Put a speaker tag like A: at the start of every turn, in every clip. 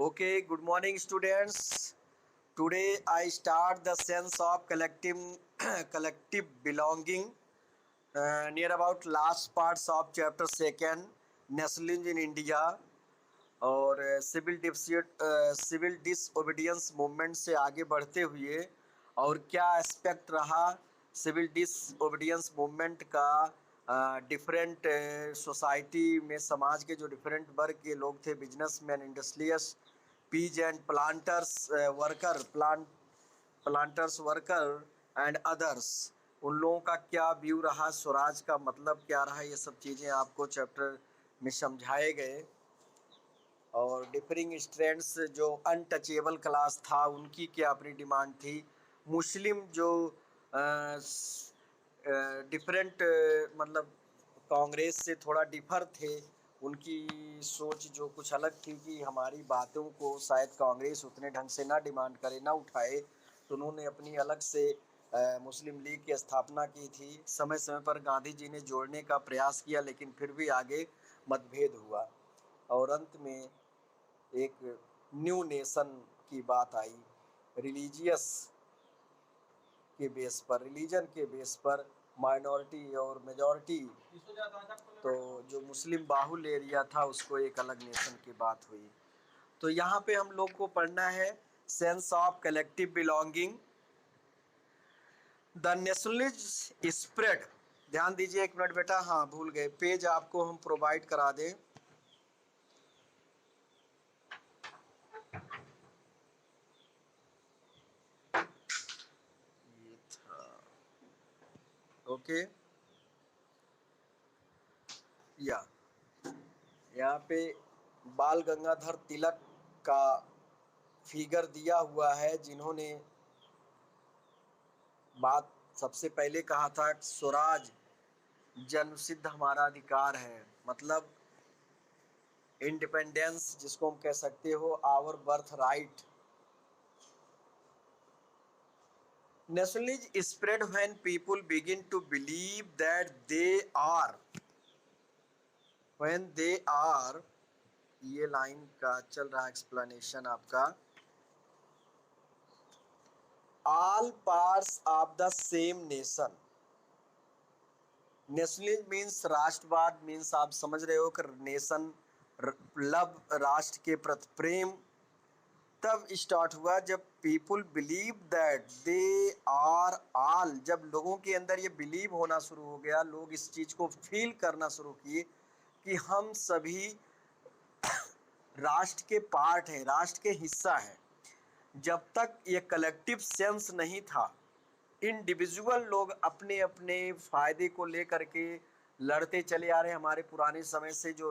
A: Okay, good morning, students. Today I start the sense of collective belonging near about last parts of chapter second, nationalism in India और civil disobedience movement से आगे बढ़ते हुए और क्या aspect रहा civil disobedience movement का different society में समाज के जो डिफरेंट वर्ग के लोग थे businessman industrialists and planters worker and others उन लोगों का क्या व्यू रहा स्वराज का मतलब क्या रहा ये सब चीज़ें आपको चैप्टर में समझाए गए और डिफरिंग स्ट्रेंड्स जो अनटचेबल क्लास था उनकी क्या अपनी डिमांड थी मुस्लिम जो डिफरेंट मतलब कांग्रेस से थोड़ा डिफर थे उनकी सोच जो कुछ अलग थी कि हमारी बातों को शायद कांग्रेस उतने ढंग से ना डिमांड करे ना उठाए तो उन्होंने अपनी अलग से मुस्लिम लीग की स्थापना की थी। समय समय पर गांधी जी ने जोड़ने का प्रयास किया लेकिन फिर भी आगे मतभेद हुआ और अंत में एक न्यू नेशन की बात आई रिलीजियस के बेस पर, रिलीजन के बेस पर माइनॉरिटी और मेजॉरिटी, तो जो मुस्लिम बाहुल एरिया था उसको एक अलग नेशन की बात हुई। तो यहाँ पे हम लोग को पढ़ना है sense of collective belonging the nationalism spread. ध्यान दीजिए एक मिनट बेटा, हाँ भूल गए, पेज आपको हम प्रोवाइड करा दें। ये था, ओके या यहाँ पे बाल गंगाधर तिलक का फिगर दिया हुआ है जिन्होंने बात सबसे पहले कहा था स्वराज जन्मसिद्ध हमारा अधिकार है, मतलब इंडिपेंडेंस जिसको हम कह सकते हो our birth right. Nationalism spread when people begin to believe that they are, ये लाइन का चल रहा एक्सप्लेनेशन आपका, all parts of the same nation. Nationalism means राष्ट्रवाद, मीन्स आप समझ रहे हो कि नेशन लव, राष्ट्र के प्रति प्रेम तब स्टार्ट हुआ जब people believe that they are all, जब लोगों के अंदर ये बिलीव होना शुरू हो गया, लोग इस चीज़ को फील करना शुरू किए कि हम सभी राष्ट्र के पार्ट हैं, राष्ट्र के हिस्सा हैं। जब तक ये कलेक्टिव सेंस नहीं था, इंडिविजुअल लोग अपने अपने फायदे को लेकर के लड़ते चले आ रहे हैं। हमारे पुराने समय से जो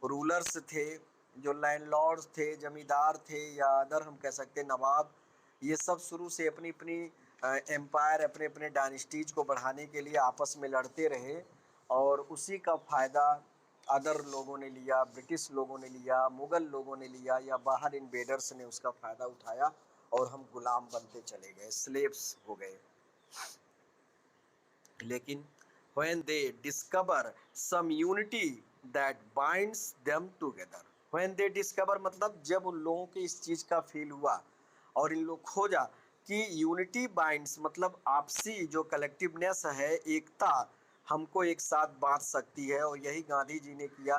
A: रूलर्स थे, जो लैंडलॉर्ड्स थे, जमींदार थे या अदर हम कह सकते हैं नवाब, ये सब शुरू से अपनी अपनी एम्पायर, अपने अपने डायनेस्टीज को बढ़ाने के लिए आपस में लड़ते रहे और उसी का फ़ायदा अदर लोगों ने लिया, ब्रिटिश लोगों ने लिया, मुग़ल लोगों ने लिया या बाहर इन्वेडर्स ने उसका फ़ायदा उठाया और हम गुलाम बनते चले गए, स्लेव्स हो गए। लेकिन when they discover some unity that binds them together, when they discover मतलब जब उन लोगों को इस चीज़ का फील हुआ और इन लोग खोजा कि यूनिटी बाइंड्स मतलब आपसी जो कलेक्टिवनेस है, एकता हमको एक साथ बांध सकती है, और यही गांधी जी ने किया।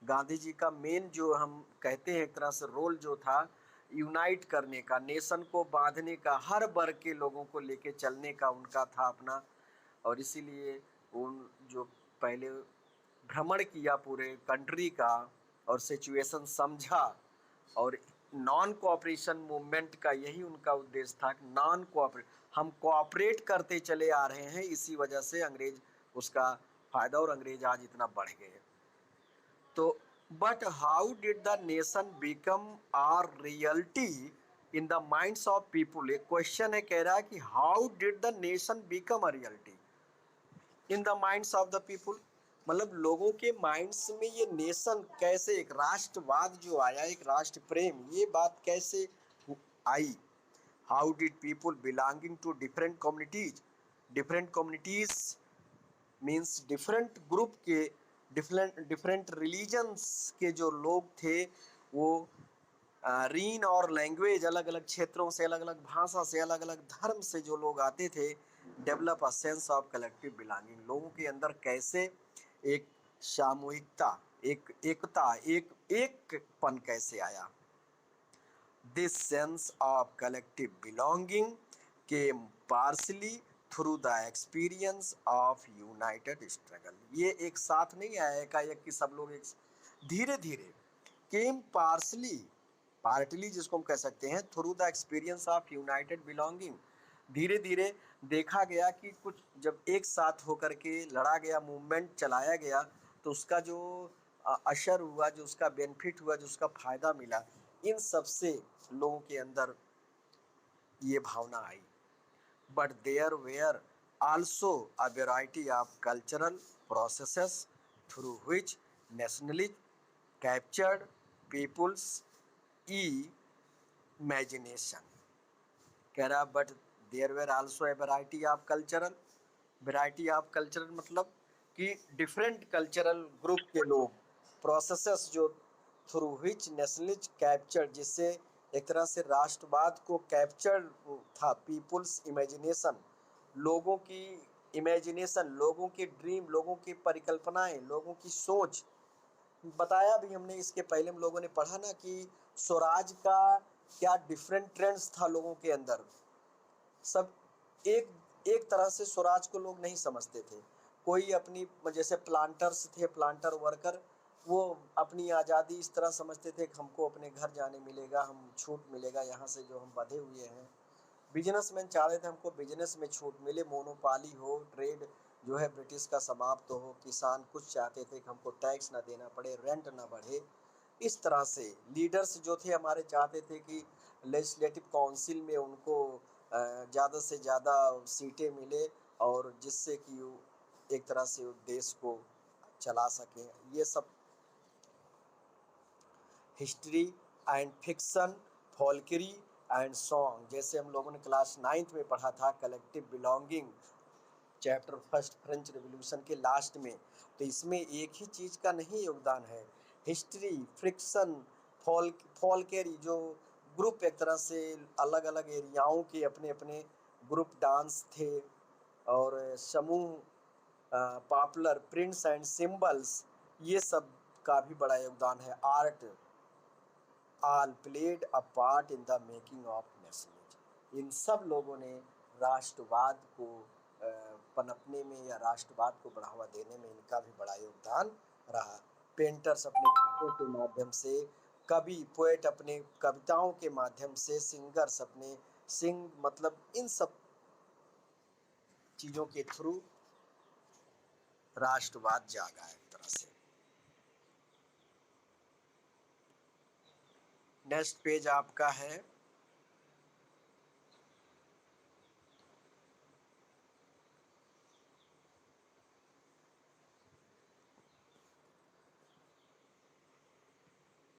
A: गांधी जी का मेन जो हम कहते हैं एक तरह से रोल जो था यूनाइट करने का, नेशन को बांधने का, हर वर्ग के लोगों को लेके चलने का उनका था अपना। और इसीलिए उन जो पहले भ्रमण किया पूरे कंट्री का और सिचुएशन समझा, और नॉन कोऑपरेशन मूवमेंट का यही उनका उद्देश्य था कि नॉन कोऑपरेट, हम कोऑपरेट करते चले आ रहे हैं, इसी वजह से अंग्रेज उसका फ़ायदा और अंग्रेज आज इतना बढ़ गए। तो but how did the nation become a reality in the minds of people, एक क्वेश्चन है, कह रहा है कि how did the nation become a reality in the minds of the people, मतलब लोगों के माइंड्स में ये नेशन कैसे, एक राष्ट्रवाद जो आया, एक राष्ट्र प्रेम, ये बात कैसे आई। How did people belonging to different communities means different group के, डिफरेंट डिफरेंट रिलीजन्स के जो लोग थे वो रीन और लैंग्वेज, अलग अलग क्षेत्रों से, अलग अलग भाषा से, अलग अलग धर्म से जो लोग आते थे, develop a sense of collective belonging, लोगों के अंदर कैसे एक सामूहिकता, एक एकता, एकपन कैसे आया। This sense of collective belonging came partly through the experience of united struggle. ये एक साथ नहीं आया एकाएक कि सब लोग एक, धीरे धीरे केम पार्सली, पार्टली जिसको हम कह सकते हैं, through the experience of United belonging, धीरे धीरे देखा गया कि कुछ जब एक साथ होकर के लड़ा गया, मूवमेंट चलाया गया, तो उसका जो असर हुआ, जो उसका बेनिफिट हुआ, जो उसका फायदा मिला, इन सब से लोगों के अंदर ये भावना आई। But there were also a variety of cultural processes through which nationalism captured people's imagination. कह रहा but there were also a variety of cultural, variety of cultural मतलब कि डिफरेंट कल्चरल ग्रुप के लोग, प्रोसेसेस जो थ्रू विच नेशनलिज्म कैप्चर, जिससे एक तरह से राष्ट्रवाद को कैप्चर था, पीपुल्स इमेजिनेशन, लोगों की इमेजिनेशन, लोगों की ड्रीम, लोगों की परिकल्पनाएं, लोगों की सोच। बताया भी हमने इसके पहले, हम लोगों ने पढ़ा ना कि स्वराज का क्या डिफरेंट ट्रेंड्स था लोगों के अंदर। सब एक एक तरह से स्वराज को लोग नहीं समझते थे। कोई अपनी, जैसे प्लांटर्स थे, प्लांटर वर्कर, वो अपनी आज़ादी इस तरह समझते थे कि हमको अपने घर जाने मिलेगा, हम छूट मिलेगा यहाँ से जो हम बंधे हुए हैं। बिजनेसमैन चाह रहे थे हमको बिजनेस में छूट मिले, मोनोपाली हो, ट्रेड जो है ब्रिटिश का समाप्त हो। किसान कुछ चाहते थे कि हमको टैक्स ना देना पड़े, रेंट ना बढ़े। इस तरह से लीडर्स जो थे हमारे चाहते थे कि लेजिस्लेटिव काउंसिल में उनको ज़्यादा से ज़्यादा सीटें मिले, और जिससे कि वो एक तरह से वो देश को चला सकें। ये सब history and fiction, folklore and song, जैसे हम लोगों ने क्लास 9th में पढ़ा था, collective belonging, chapter first, French revolution के लास्ट में। तो इसमें एक ही चीज़ का नहीं योगदान है, हिस्ट्री, फ्रिक्शन, फॉल्केरी, जो ग्रुप एक तरह से अलग अलग एरियाओं के अपने अपने ग्रुप डांस थे, और समूह, पॉपुलर प्रिंट्स एंड सिंबल्स, ये सब का भी बड़ा योगदान है। Art all played a part in the making of nationalism. इन सब लोगों ने राष्ट्रवाद को पनपने में या राष्ट्रवाद को बढ़ावा देने में इनका भी बड़ा योगदान रहा। पेंटर्स अपने चित्रों के माध्यम से, कवि पोएट अपने कविताओं के माध्यम से, सिंगर्स अपने सिंग, मतलब इन सब चीज़ों के थ्रू राष्ट्रवाद जागा है एक तरह से। नेक्स्ट पेज आपका है